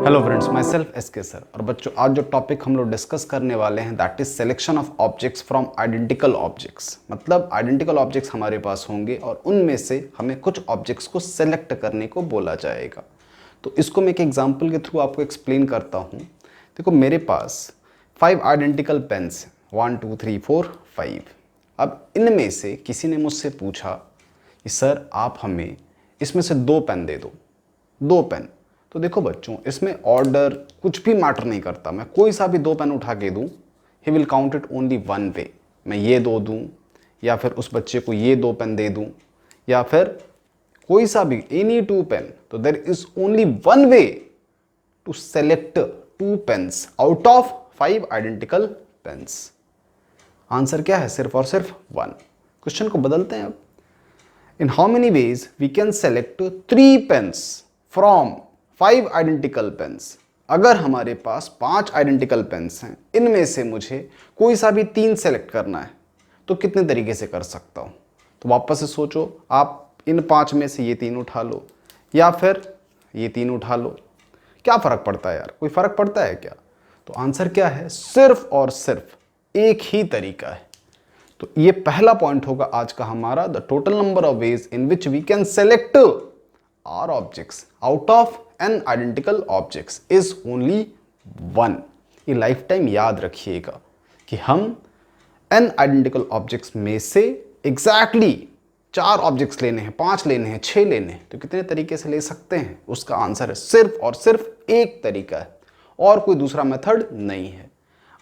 Hello friends, myself SK sir. और बच्चों, आज जो टॉपिक हम लोग डिस्कस करने वाले हैं that is selection of objects from identical objects. मतलब आइडेंटिकल ऑब्जेक्ट्स हमारे पास होंगे और उनमें से हमें कुछ ऑब्जेक्ट्स को सेलेक्ट करने को बोला जाएगा। तो इसको मैं एक एग्जांपल के थ्रू आपको एक्सप्लेन करता हूँ। देखो, मेरे पास 5 आइडेंटिकल पेन्स हैं, 1 2 3 4 5। अब इनमें से किसी ने मुझसे पूछा कि सर आप हमें इसमें से 2 पेन दे दो, 2 पेन। तो देखो बच्चों, इसमें ऑर्डर कुछ भी मैटर नहीं करता। मैं कोई सा भी 2 पेन उठा के दूं, he will count it only one वे। मैं ये 2 दूं या फिर उस बच्चे को ये 2 पेन दे दूं या फिर कोई सा भी एनी 2 पेन, तो there is only one way to select 2 pens out of 5 identical pens. Answer क्या है? सिर्फ और सिर्फ 1। क्वेश्चन को बदलते हैं अब। In how many ways we can select 3 pens from 5 identical pens? अगर हमारे पास 5 आइडेंटिकल पेन्स हैं, इनमें से मुझे कोई सा भी 3 सेलेक्ट करना है, तो कितने तरीके से कर सकता हूँ? तो वापस से सोचो, आप इन 5 में से ये 3 उठा लो या फिर ये 3 उठा लो। क्या फ़र्क पड़ता है यार? कोई फ़र्क पड़ता है क्या? तो आंसर क्या है? सिर्फ और सिर्फ एक ही तरीका है। तो ये पहला पॉइंट होगा आज का हमारा। The total number of ways in which we can select our objects out of n identical objects is only 1। ये लाइफ टाइम याद रखिएगा कि हम एन आइडेंटिकल ऑब्जेक्ट्स में से एग्जैक्टली 4 ऑब्जेक्ट्स लेने हैं, 5 लेने हैं, 6 लेने हैं, तो कितने तरीके से ले सकते हैं? उसका आंसर है सिर्फ और सिर्फ एक तरीका है और कोई दूसरा मेथड नहीं है।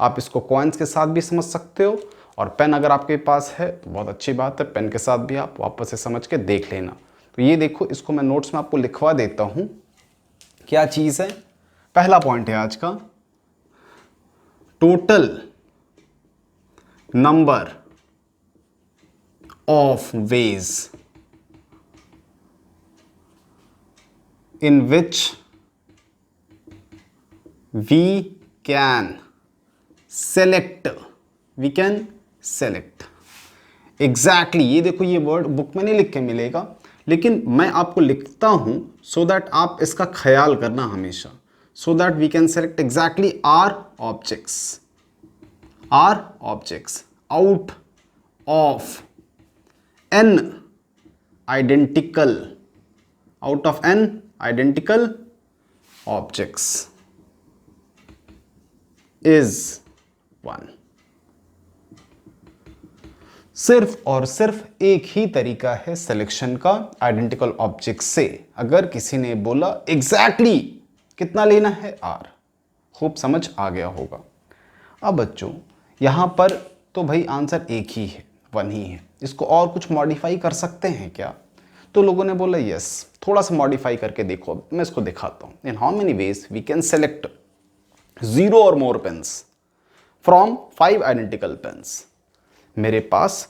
आप इसको कॉइन्स के साथ भी समझ सकते हो और पेन अगर आपके पास है तो बहुत अच्छी बात है, पेन के साथ भी आप वापस से समझ के देख लेना। तो ये देखो, इसको मैं नोट्स में आपको लिखवा देता हूँ। क्या चीज़ है? पहला पॉइंट है आज का, total number of ways in which we can select exactly. ये देखो, ये वर्ड बुक में नहीं लिख के मिलेगा, लेकिन मैं आपको लिखता हूं सो दैट आप इसका ख्याल करना हमेशा। So that we can select exactly r objects out of n identical objects is 1। सिर्फ और सिर्फ एक ही तरीका है सिलेक्शन का आइडेंटिकल ऑब्जेक्ट से। अगर किसी ने बोला एग्जैक्टली कितना लेना है, आर, खूब समझ आ गया होगा। अब बच्चों, यहां पर तो भाई आंसर एक ही है, 1 ही है। इसको और कुछ मॉडिफाई कर सकते हैं क्या? तो लोगों ने बोला यस, थोड़ा सा मॉडिफाई करके देखो। मैं इसको दिखाता हूं। In how many ways we can select 0 और more pens from 5 identical pens. मेरे पास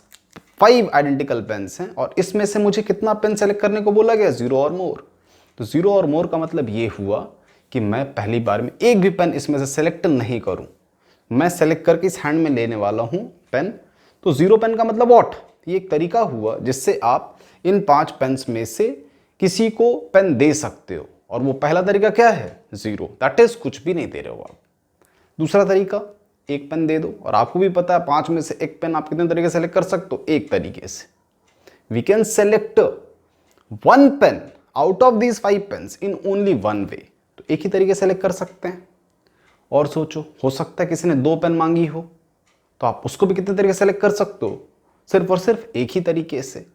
5 आइडेंटिकल पेन्स हैं और इसमें से मुझे कितना पेन सेलेक्ट करने को बोला गया? 0 और मोर। तो 0 और मोर का मतलब ये हुआ कि मैं पहली बार में एक भी पेन इसमें से सेलेक्ट नहीं करूं। मैं सेलेक्ट करके इस हैंड में लेने वाला हूं पेन। तो 0 पेन का मतलब व्हाट? ये एक तरीका हुआ जिससे आप इन 5 पेन्स में से किसी को पेन दे सकते हो। और वो पहला तरीका क्या है? 0, दैट इज कुछ भी नहीं दे रहे हो आप। दूसरा तरीका, एक पेन दे दो। और आपको भी पता है 5 में से एक पेन आप कितने तरीके से सेलेक्ट कर सकते हो? एक तरीके से। We can select 1 pen out of these 5 pens in only 1 way. तो एक ही तरीके से सेलेक्ट कर सकते हैं। और सोचो, हो सकता है किसी ने 2 पेन मांगी हो, तो आप उसको भी कितने तरीके से सेलेक्ट कर सकते हो? सिर्फ और सिर्फ एक ही तरीके से।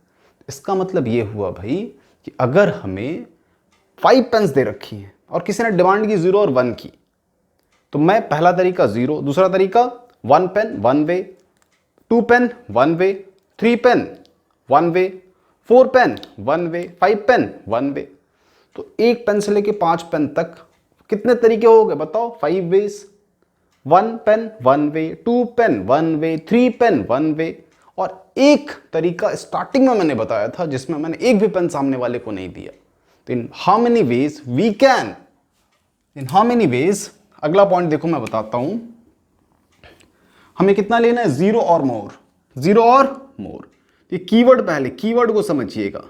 इसका मतलब ये हुआ भाई कि अगर हमें 5 पेन्स दे रखी हैं और किसी ने डिमांड की 0 और 1 की, तो मैं पहला तरीका 0, दूसरा तरीका 1 पेन 1 वे, 2 पेन 1 वे, 3 पेन 1 वे, 4 पेन 1 वे, 5 पेन 1 वे। तो एक पेन से लेके 5 पेन तक कितने तरीके हो गए बताओ? 5 वेज। 1 पेन 1 वे, 2 पेन 1 वे, 3 पेन 1 वे, और एक तरीका स्टार्टिंग में मैंने बताया था जिसमें मैंने एक भी पेन सामने वाले को नहीं दिया। तो इन हाउ मेनी वेज अगला पॉइंट देखो, मैं बताता हूं। हमें कितना लेना है? 0 और मोर। ये कीवर्ड, पहले कीवर्ड को समझिएगा।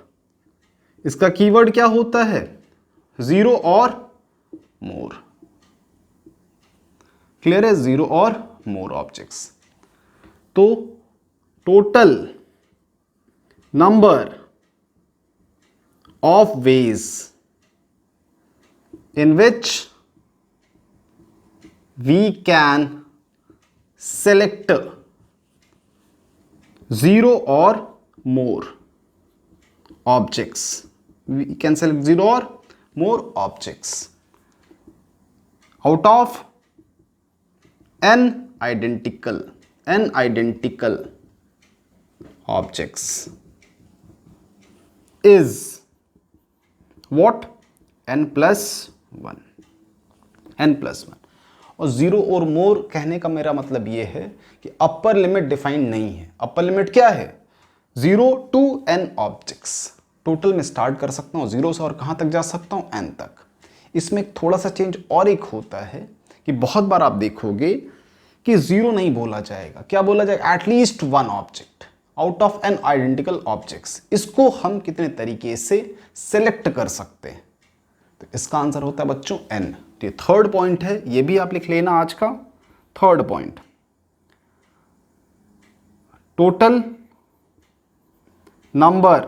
इसका कीवर्ड क्या होता है? 0 और मोर। क्लियर है, 0 और मोर ऑब्जेक्ट्स। तो total number of veg in which we can select 0 or more objects. We can select 0 or more objects out of n identical objects is what? n plus 1, n plus 1। और 0 और मोर कहने का मेरा मतलब ये है कि अपर लिमिट डिफाइन नहीं है। अपर लिमिट क्या है? 0 to n ऑब्जेक्ट्स। टोटल में स्टार्ट कर सकता हूँ 0 से और कहाँ तक जा सकता हूँ? n तक। इसमें थोड़ा सा चेंज और एक होता है कि बहुत बार आप देखोगे कि 0 नहीं बोला जाएगा, क्या बोला जाएगा? At least 1 object out of n identical objects. इसको हम कितने तरीके से सेलेक्ट कर सकते हैं? तो इसका आंसर होता है बच्चों n। तो ये थर्ड पॉइंट है, ये भी आप लिख लेना आज का third point. Total number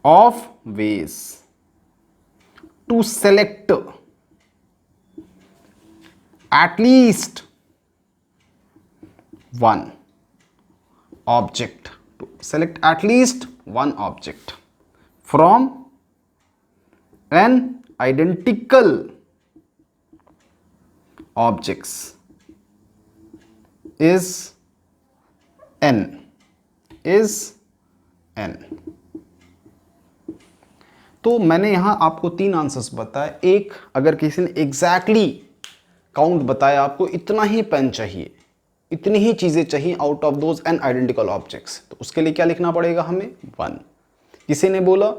of ways to select at least 1 object, to select at least 1 object from an identical objects is n, is n। तो मैंने यहां आपको 3 आंसर्स बताए। एक, अगर किसी ने एग्जैक्टली काउंट बताया, आपको इतना ही पेन चाहिए, इतनी ही चीजें चाहिए out of those n identical objects, तो उसके लिए क्या लिखना पड़ेगा हमें? 1। किसी ने बोला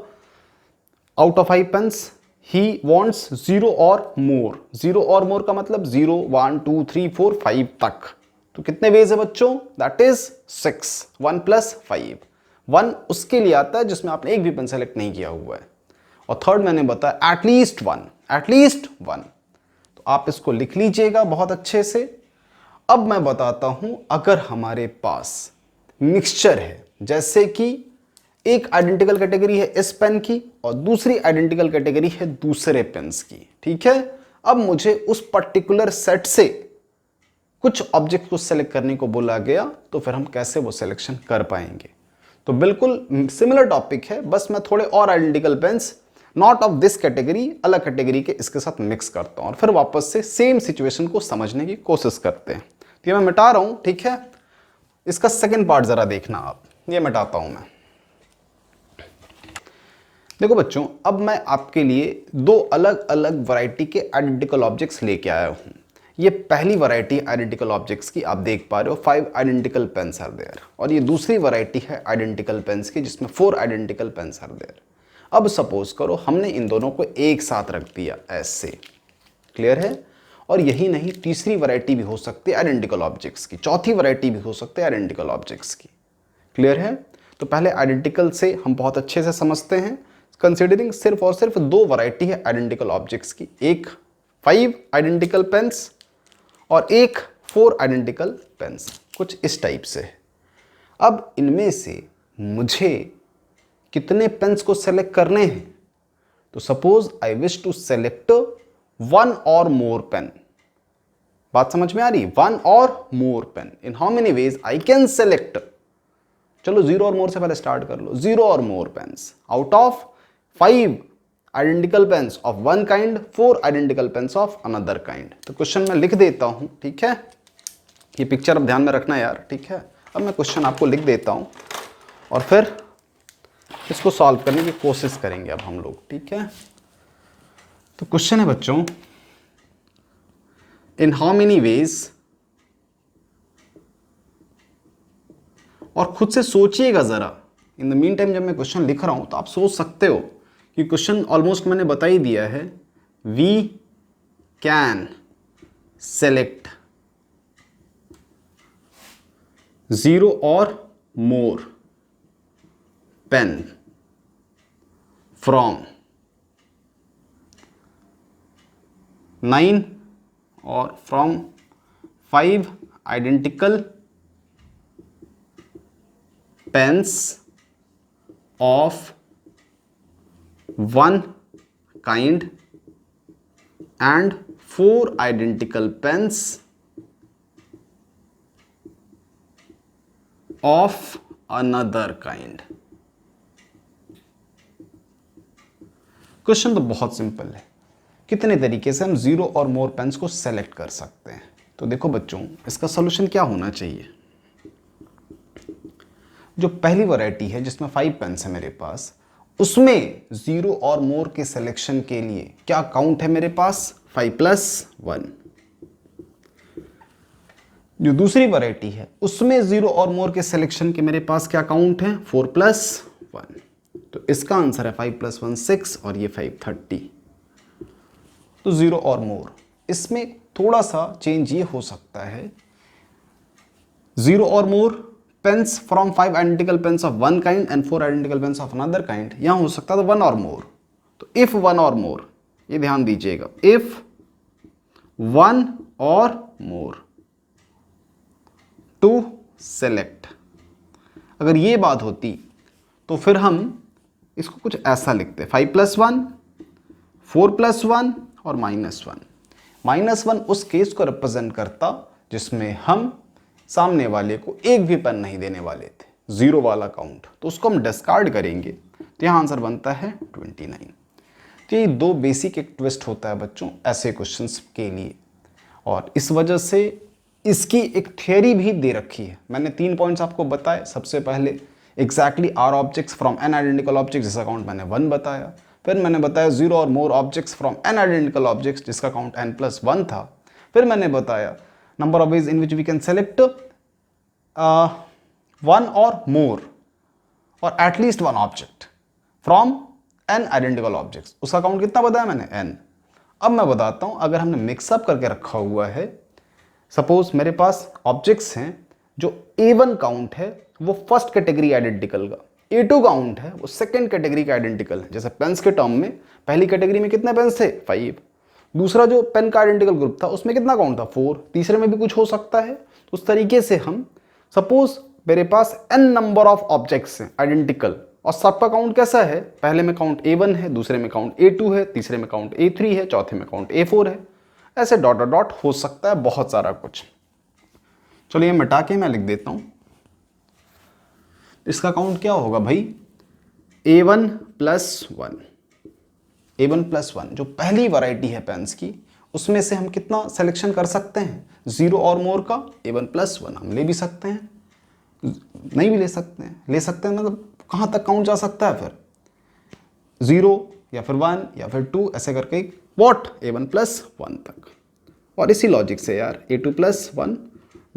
out of 5 pens he wants 0 और मोर। 0 और मोर का मतलब 0, 1, 2, 3, 4, 5 तक। तो कितने वेज है बच्चों? That is 6। 1 प्लस 5। 1 उसके लिए आता है जिसमें आपने एक भी पेन सेलेक्ट नहीं किया हुआ है। और थर्ड मैंने बताया एटलीस्ट 1, एटलीस्ट 1। तो आप इसको लिख लीजिएगा बहुत अच्छे से। अब मैं बताता हूं, अगर हमारे पास मिक्सचर है, जैसे कि एक आइडेंटिकल कैटेगरी है इस पेन की और दूसरी आइडेंटिकल कैटेगरी है दूसरे पेन्स की, ठीक है। अब मुझे उस पर्टिकुलर सेट से कुछ ऑब्जेक्ट को सेलेक्ट करने को बोला गया, तो फिर हम कैसे वो सिलेक्शन कर पाएंगे? तो बिल्कुल सिमिलर टॉपिक है, बस मैं थोड़े और identical pens not of this category, अलग कैटेगरी के इसके साथ मिक्स करता हूं और फिर वापस से सेम सिचुएशन को समझने की कोशिश करते हैं। तो ये मैं मिटा रहा हूं, ठीक है। इसका सेकंड पार्ट जरा देखना आप, ये मिटाता हूं मैं। देखो बच्चों, अब मैं आपके लिए 2 अलग अलग वैरायटी के आइडेंटिकल ऑब्जेक्ट्स लेके आया हूं। ये पहली वैरायटी आइडेंटिकल ऑब्जेक्ट्स की, आप देख पा रहे हो 5 आइडेंटिकल पेन्स आर देयर, और ये दूसरी वैरायटी है आइडेंटिकल पेन्स की जिसमें 4 आइडेंटिकल पेन्स आर देयर। अब सपोज करो हमने इन दोनों को एक साथ रख दिया ऐसे, क्लियर है। और यही नहीं, तीसरी वैरायटी भी हो सकती है आइडेंटिकल ऑब्जेक्ट्स की, चौथी वैरायटी भी हो सकती है आइडेंटिकल ऑब्जेक्ट्स की, क्लियर है। तो पहले आइडेंटिकल से हम बहुत अच्छे से समझते हैं, कंसिडरिंग सिर्फ और सिर्फ 2 वैरायटी है आइडेंटिकल ऑब्जेक्ट्स की, एक 5 आइडेंटिकल पेन्स और एक 4 आइडेंटिकल पेन्स, कुछ इस टाइप से है। अब इनमें से मुझे कितने पेन्स को सेलेक्ट करने हैं? तो suppose I wish to select 1 or more pen. बात समझ में आ रही? 1 or more pen, in how many ways I can select? चलो 0 और मोर से पहले स्टार्ट कर लो। 0 और more pens out of 5 identical pens of 1 kind, 4 identical pens of another kind. तो क्वेश्चन मैं लिख देता हूं, ठीक है। ये पिक्चर अब ध्यान में रखना यार, ठीक है। अब मैं क्वेश्चन आपको लिख देता हूं और फिर इसको सॉल्व करने की कोशिश करेंगे अब हम लोग, ठीक है। तो क्वेश्चन है बच्चों, इन हाउ मेनी वेज, और खुद से सोचिएगा जरा। इन द मीन टाइम जब मैं क्वेश्चन लिख रहा हूं तो आप सोच सकते हो कि क्वेश्चन ऑलमोस्ट मैंने बता ही दिया है। वी कैन सेलेक्ट 0 और मोर पेन फ्रॉम 9 और from 5 identical pens of one kind and 4 identical pens of another kind। Question तो बहुत सिंपल है, कितने तरीके से हम 0 और मोर पेन्स को सेलेक्ट कर सकते हैं। तो देखो बच्चों, इसका सॉल्यूशन क्या होना चाहिए। जो पहली वैरायटी है जिसमें 5 पेन्स है मेरे पास, उसमें 0 और मोर के सिलेक्शन के लिए क्या काउंट है मेरे पास, 5+1। जो दूसरी वैरायटी है उसमें 0 और मोर के सिलेक्शन के मेरे पास क्या काउंट है, 4+1। तो इसका आंसर है 5+1 6 और ये 530। तो 0 और मोर, इसमें थोड़ा सा चेंज ये हो सकता है, 0 और more pens from 5 identical pens of one kind and 4 identical pens of another kind. यहां हो सकता है 1 और मोर। तो इफ 1 और मोर, ये ध्यान दीजिएगा, if 1 or more to select, अगर ये बात होती तो फिर हम इसको कुछ ऐसा लिखते, 5+1, 4+1 और -1। -1 उस केस को रिप्रेजेंट करता जिसमें हम सामने वाले को एक भी पेन नहीं देने वाले थे, 0 वाला काउंट, तो उसको हम डिस्कार्ड करेंगे। तो यहाँ आंसर बनता है 29। तो ये 2 बेसिक एक ट्विस्ट होता है बच्चों ऐसे क्वेश्चंस के लिए, और इस वजह से इसकी एक थियरी भी दे रखी है। मैंने 3 पॉइंट्स आपको बताए। सबसे पहले exactly r objects from n identical object, जिसका काउंट मैंने 1 बताया। फिर मैंने बताया 0 और more objects from n identical objects, जिसका काउंट n+1 था। फिर मैंने बताया number of ways in which we can select 1 or more or at least 1 object from n identical objects, उसका काउंट कितना बताया मैंने, n। अब मैं बताता हूं, अगर हमने मिक्सअप करके रखा हुआ है, सपोज मेरे पास ऑब्जेक्ट्स हैं, जो A1 काउंट है वो फर्स्ट कैटेगरी आइडेंटिकल का, A2 काउंट है वो सेकंड कैटेगरी का आइडेंटिकल है। जैसे पेन्स के टर्म में पहली कैटेगरी में कितने पेन्स थे, 5। दूसरा जो पेन का आइडेंटिकल ग्रुप था उसमें कितना काउंट था, 4। तीसरे में भी कुछ हो सकता है। तो उस तरीके से हम, सपोज मेरे पास n नंबर ऑफ ऑब्जेक्ट्स हैं आइडेंटिकल, और सबका काउंट कैसा है, पहले में काउंट A1 है, दूसरे में काउंट A2 है, तीसरे में काउंट A3 है, चौथे में काउंट A4 है। ऐसे डॉट डॉट डॉट हो सकता है बहुत सारा कुछ। चलिए मिटा के मैं लिख देता हूं, इसका काउंट क्या होगा भाई, A1+1। A1+1 जो पहली वैरायटी है पेन्स की, उसमें से हम कितना सिलेक्शन कर सकते हैं, 0 और मोर का A1+1 हम ले भी सकते हैं, नहीं भी ले सकते हैं, मतलब कहाँ तक काउंट जा सकता है, फिर 0 या फिर 1 या फिर 2 ऐसे करके वॉट A1+1 तक। और इसी लॉजिक से यार A2+1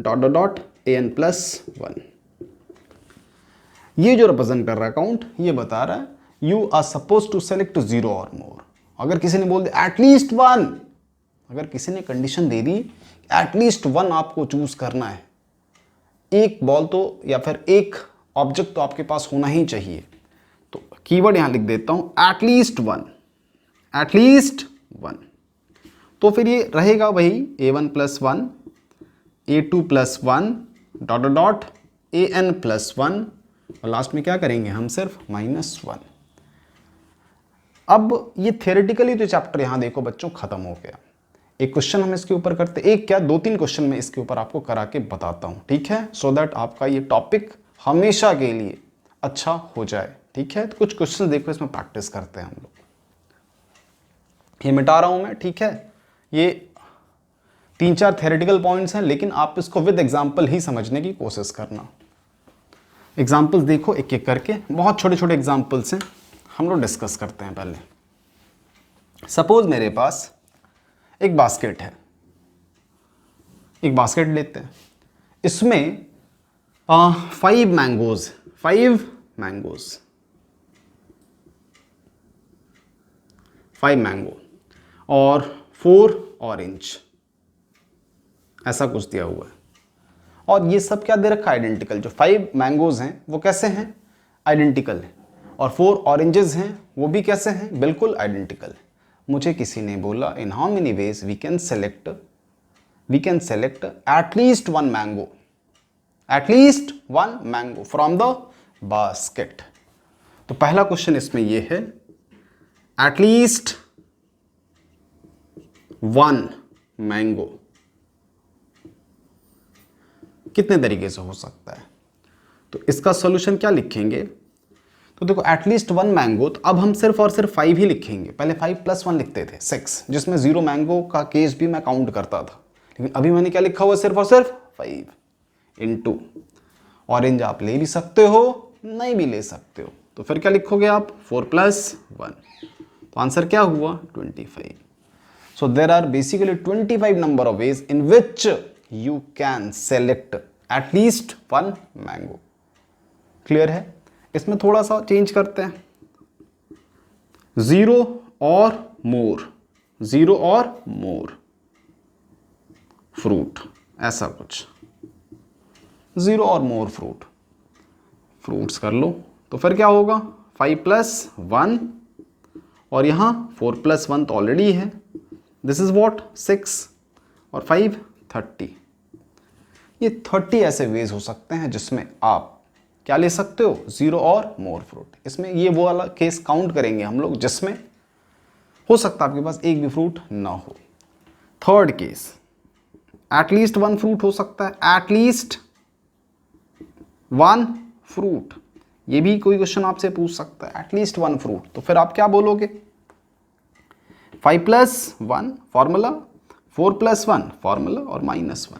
dot dot dot AN+1, ये जो रिप्रेजेंट कर रहा है काउंट, ये बता रहा है you are suppose to select 0 और मोर। अगर किसी ने बोल दिया एटलीस्ट 1, अगर किसी ने कंडीशन दे दी एटलीस्ट 1 आपको चूज करना है, एक बॉल तो या फिर एक ऑब्जेक्ट तो आपके पास होना ही चाहिए, तो कीवर्ड यहां लिख देता हूं एटलीस्ट 1, एटलीस्ट 1। तो फिर ये रहेगा वही A1+1, A2+1 dot dot dot AN+1, और लास्ट में क्या करेंगे हम, सिर्फ -1। अब ये थियोरेटिकली तो चैप्टर यहां देखो बच्चों खत्म हो गया। एक क्वेश्चन हम इसके ऊपर करते, एक क्या 2-3 क्वेश्चन मैं इसके ऊपर आपको करा के बताता हूं, ठीक है, सो दैट आपका ये टॉपिक हमेशा के लिए अच्छा हो जाए, ठीक है। तो कुछ क्वेश्चन देखो, इसमें प्रैक्टिस करते हैं हम लोग। ये मिटा रहा हूं मैं, ठीक है। ये 3-4 थियोरेटिकल पॉइंट्स हैं, लेकिन आप इसको विद एग्जाम्पल ही समझने की कोशिश करना। एग्जाम्पल्स देखो एक एक करके, बहुत छोटे छोटे एग्जाम्पल्स हैं, हम लोग डिस्कस करते हैं। पहले सपोज मेरे पास एक बास्केट है, एक बास्केट लेते हैं, इसमें 5 मैंगोज, 5 मैंगो और 4 ऑरेंज, ऐसा कुछ दिया हुआ है। और ये सब क्या दे रखा है, आइडेंटिकल। जो 5 मैंगोज हैं वो कैसे हैं, आइडेंटिकल है, और 4 ऑरेंजेस हैं वो भी कैसे हैं, बिल्कुल आइडेंटिकल है। मुझे किसी ने बोला in how many ways we can select we can select at least one mango, at least one mango from the basket. तो पहला क्वेश्चन इसमें ये है, at least one mango कितने तरीके से हो सकता है? तो इसका सॉल्यूशन क्या लिखेंगे? तो देखो एटलीस्ट वन मैंगो, तो अब हम सिर्फ और सिर्फ 5 ही लिखेंगे। पहले 5 + 1 लिखते थे 6, जिसमें 0 मैंगो का केस भी मैं काउंट करता था, लेकिन अभी मैंने क्या लिखा हुआ सिर्फ और सिर्फ 5 × ऑरेंज। आप ले भी सकते हो, नहीं भी ले सकते हो, तो फिर क्या लिखोगे आप? 4 + 1। तो आंसर क्या हुआ? 25। So there are basically 25 number of ways in which you can select at least one mango. Clear है? इसमें थोड़ा सा चेंज करते हैं, 0 और मोर, 0 और मोर फ्रूट, ऐसा कुछ 0 और मोर फ्रूट्स कर लो। तो फिर क्या होगा? 5 + 1 और यहाँ 4 + 1 तो ऑलरेडी है, दिस इज व्हाट 6 और 5 30। ये 30 ऐसे वेज हो सकते हैं जिसमें आप क्या ले सकते हो? 0 और मोर फ्रूट। इसमें ये वो वाला केस काउंट करेंगे हम लोग जिसमें हो सकता है आपके पास एक भी फ्रूट ना हो। Third case, at least one fruit हो सकता है, एटलीस्ट वन फ्रूट। ये भी कोई क्वेश्चन आपसे पूछ सकता है, एटलीस्ट वन फ्रूट। तो फिर आप क्या बोलोगे? 5 + 1 फॉर्मूला, 4 + 1 फॉर्मूला और -1।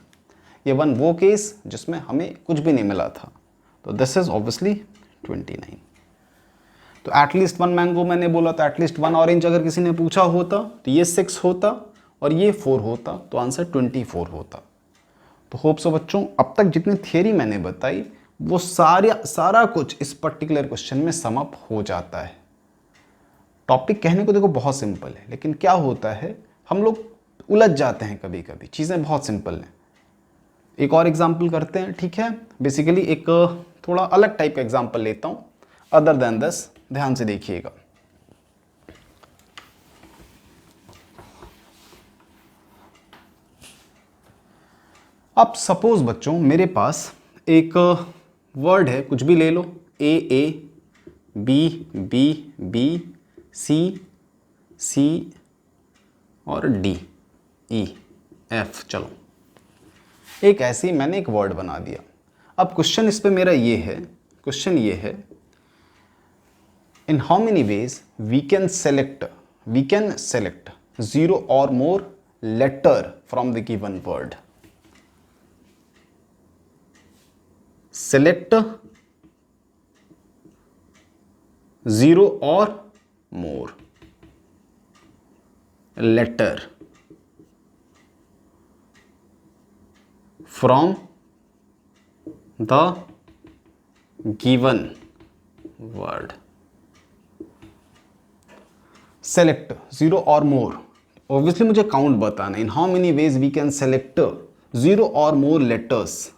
ये वन वो केस जिसमें हमें कुछ भी नहीं मिला था, तो दिस इज ऑब्वियसली 29। तो एटलीस्ट वन मैंगो मैंने बोला, तो एटलीस्ट वन ऑरेंज अगर किसी ने पूछा होता तो ये 6 होता और ये 4 होता, तो आंसर 24 होता। तो होप सो बच्चों, अब तक जितनी थियरी मैंने बताई वो सारा कुछ इस पर्टिकुलर क्वेश्चन में सम अप हो जाता है। टॉपिक कहने को देखो बहुत सिंपल है, लेकिन क्या होता है हम लोग उलझ जाते हैं कभी कभी, चीज़ें बहुत सिंपल हैं। एक और एग्जाम्पल करते हैं, ठीक है? बेसिकली एक थोड़ा अलग टाइप का एग्जाम्पल लेता हूं अदर देन दिस, ध्यान से देखिएगा। अब सपोज बच्चों मेरे पास एक वर्ड है, कुछ भी ले लो, A B B C और D E F। चलो एक ऐसे ही मैंने एक वर्ड बना दिया। अब क्वेश्चन इस पे मेरा ये है, क्वेश्चन ये है, in how many ways we can select 0 और more letter from the given word. Select 0 और more letter from the given word। select 0 और more, obviously मुझे काउंट बताना है, in how many ways we can select 0 or more letters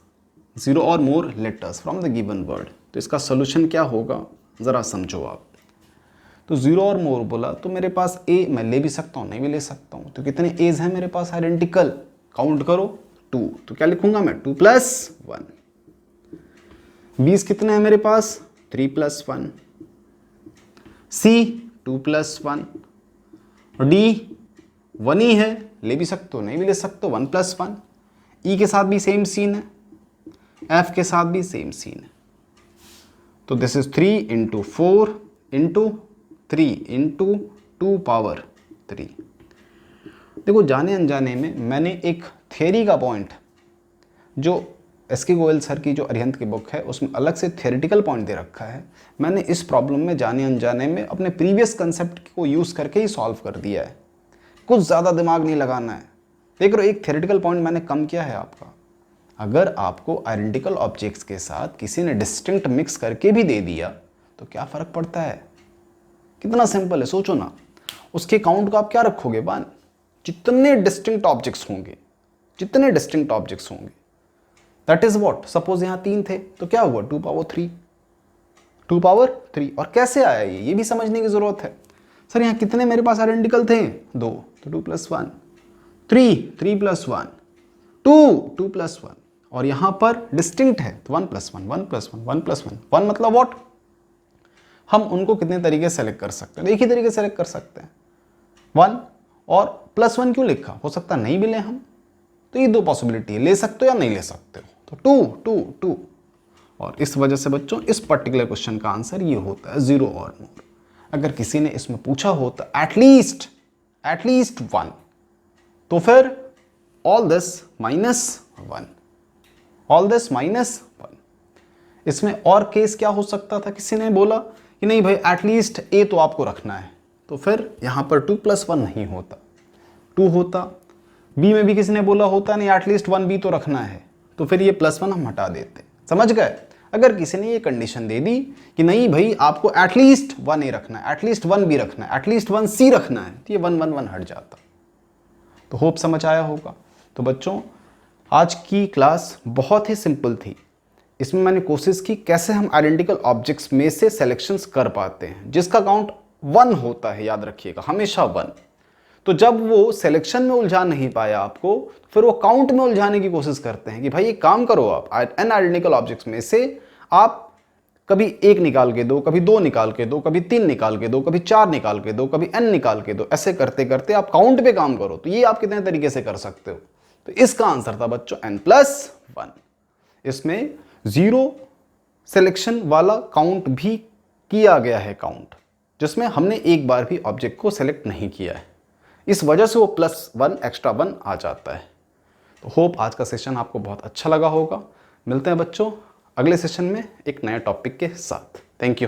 from the given word। तो इसका solution क्या होगा जरा समझो आप। तो 0 और मोर बोला तो मेरे पास ए मैं ले भी सकता हूँ, नहीं भी ले सकता हूँ। तो कितने एज हैं मेरे पास आइडेंटिकल? काउंट करो 2। तो क्या लिखूंगा मैं? 2 + 1। बीस कितने हैं मेरे पास? 3 + 1। सी 2 + 1 और डी 1 ही है, ले भी सकते हो, नहीं भी ले सकते हो, 1 + 1। ई के साथ भी सेम सीन है, एफ के साथ भी सेम सीन है। तो दिस इज 3 × 4 × 3 × 2 पावर 3। देखो जाने अनजाने में मैंने एक थियरी का पॉइंट, जो एस.के. गोयल सर की जो अरिहंत की बुक है उसमें अलग से थियोरेटिकल पॉइंट दे रखा है, मैंने इस प्रॉब्लम में जाने अनजाने में अपने प्रीवियस कंसेप्ट को यूज़ करके ही सॉल्व कर दिया है। कुछ ज़्यादा दिमाग नहीं लगाना है। देख रहे हो, एक थियोरेटिकल पॉइंट मैंने कम किया है आपका। अगर आपको आइडेंटिकल ऑब्जेक्ट्स के साथ किसी ने डिस्टिंक्ट मिक्स करके भी दे दिया तो क्या फ़र्क पड़ता है? कितना सिंपल है, सोचो ना। उसके काउंट को आप क्या रखोगे? 1। जितने डिस्टिंक्ट ऑब्जेक्ट्स होंगे, दैट इज व्हाट, सपोज यहाँ 3 थे तो क्या हुआ? 2 पावर 3। और कैसे आया ये भी समझने की जरूरत है। सर यहाँ कितने मेरे पास आइडेंटिकल थे? 2, तो 2 + 1, 3 + 1, 2 प्लस 1, और यहाँ पर डिस्टिंक्ट है तो 1 प्लस 1, 1 प्लस 1, 1 प्लस 1, 1 मतलब व्हाट, हम उनको कितने तरीके से सेलेक्ट कर सकते हैं, एक ही तरीके से सेलेक्ट कर सकते हैं 1, और प्लस 1 क्यों लिखा, हो सकता नहीं भी ले हम, तो ये दो पॉसिबिलिटी है, ले सकते हो या नहीं ले सकते हो, तो 2 2 2, और इस वजह से बच्चों इस पर्टिकुलर क्वेश्चन का आंसर ये होता है 0 और मोर। अगर किसी ने इसमें पूछा होता एटलीस्ट 1, तो फिर all this minus 1, all this minus 1। इसमें और केस क्या हो सकता था, किसी ने बोला कि नहीं भाई एटलीस्ट ए तो आपको रखना है, तो फिर यहाँ पर 2 प्लस 1 नहीं होता, 2 होता। बी में भी किसी ने बोला होता नहीं एटलीस्ट 1 बी तो रखना है, तो फिर ये प्लस 1 हम हटा देते। समझ गए? अगर किसी ने ये कंडीशन दे दी कि नहीं भाई आपको एटलीस्ट 1 ए रखना है, एटलीस्ट 1 बी रखना है, एटलीस्ट 1 सी रखना है, तो ये 1 1 1 हट जाता। तो होप समझ आया होगा। तो बच्चों आज की क्लास बहुत ही सिंपल थी। इसमें मैंने कोशिश की कैसे हम आइडेंटिकल ऑब्जेक्ट्स में से सिलेक्शंस कर पाते हैं, जिसका काउंट 1 होता है, याद रखिएगा हमेशा 1। तो जब वो सिलेक्शन में उलझा नहीं पाया आपको, फिर वो काउंट में उलझाने की कोशिश करते हैं कि भाई एक काम करो, आप एन आइडेंटिकल ऑब्जेक्ट्स में से आप कभी 1 निकाल के दो, कभी 2 निकाल के दो, कभी 3 निकाल के दो, कभी 4 निकाल के दो, कभी n निकाल के दो, ऐसे करते करते आप काउंट पे काम करो। तो ये आप कितने तरीके से कर सकते हो। तो इसका आंसर था बच्चों n+1। इसमें 0 सिलेक्शन वाला काउंट भी किया गया है, काउंट जिसमें हमने एक बार भी ऑब्जेक्ट को सेलेक्ट नहीं किया है, इस वजह से वो +1 एक्स्ट्रा 1 आ जाता है। तो होप आज का सेशन आपको बहुत अच्छा लगा होगा। मिलते हैं बच्चों अगले सेशन में एक नए टॉपिक के साथ। Thank you.